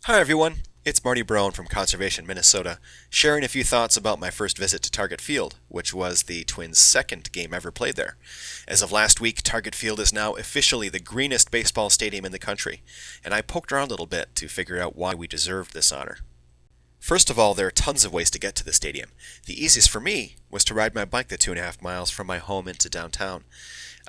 Hi everyone, it's Marty Broan from Conservation, Minnesota, sharing a few thoughts about my first visit to Target Field, which was the Twins' second game ever played there. As of last week, Target Field is now officially the greenest baseball stadium in the country, and I poked around a little bit to figure out why we deserved this honor. First of all, there are tons of ways to get to the stadium. The easiest for me was to ride my bike the 2.5 miles from my home into downtown.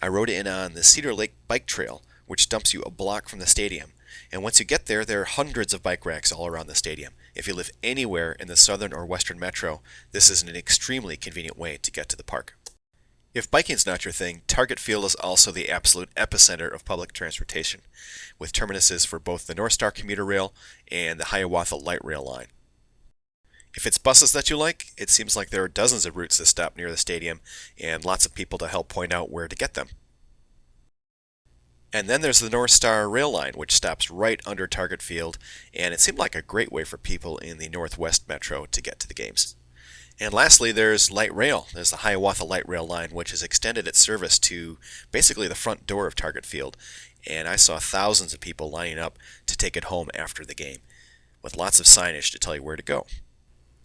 I rode in on the Cedar Lake Bike Trail, which dumps you a block from the stadium. And once you get there, there are hundreds of bike racks all around the stadium. If you live anywhere in the southern or western metro, this is an extremely convenient way to get to the park. If biking's not your thing, Target Field is also the absolute epicenter of public transportation, with terminuses for both the North Star commuter rail and the Hiawatha light rail line. If it's buses that you like, it seems like there are dozens of routes that stop near the stadium and lots of people to help point out where to get them. And then there's the North Star rail line, which stops right under Target Field, and it seemed like a great way for people in the Northwest Metro to get to the games. And lastly, there's light rail. There's the Hiawatha light rail line, which has extended its service to basically the front door of Target Field, and I saw thousands of people lining up to take it home after the game, with lots of signage to tell you where to go.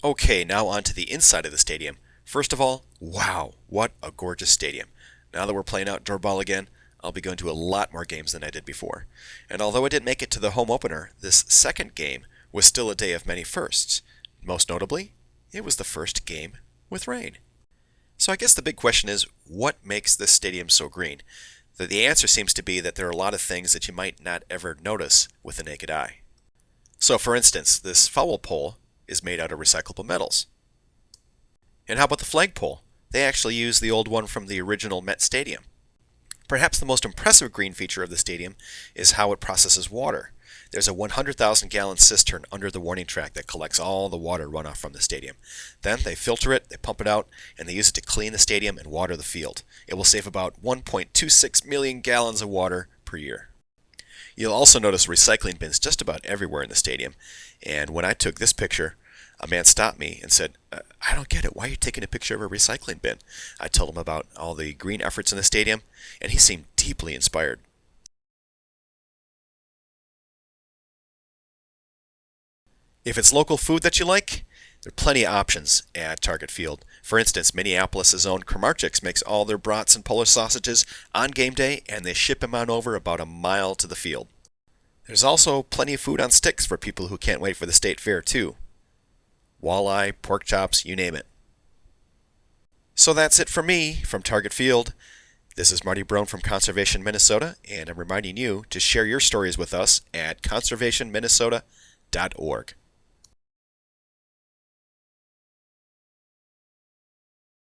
Okay, now on to the inside of the stadium. First of all, wow, what a gorgeous stadium. Now that we're playing outdoor ball again, I'll be going to a lot more games than I did before. And although I didn't make it to the home opener, this second game was still a day of many firsts. Most notably, it was the first game with rain. So I guess the big question is, what makes this stadium so green? The answer seems to be that there are a lot of things that you might not ever notice with the naked eye. So for instance, this foul pole is made out of recyclable metals. And how about the flagpole? They actually use the old one from the original Met Stadium. Perhaps the most impressive green feature of the stadium is how it processes water. There's a 100,000-gallon cistern under the warning track that collects all the water runoff from the stadium. Then they filter it, they pump it out, and they use it to clean the stadium and water the field. It will save about 1.26 million gallons of water per year. You'll also notice recycling bins just about everywhere in the stadium. And when I took this picture, a man stopped me and said, I don't get it. Why are you taking a picture of a recycling bin? I told him about all the green efforts in the stadium, and he seemed deeply inspired. If it's local food that you like, there are plenty of options at Target Field. For instance, Minneapolis' own Kramarczuk's makes all their brats and Polish sausages on game day, and they ship them on over about a mile to the field. There's also plenty of food on sticks for people who can't wait for the state fair, too. Walleye, pork chops, you name it. So that's it for me from Target Field. This is Marty Broan from Conservation, Minnesota, and I'm reminding you to share your stories with us at conservationminnesota.org.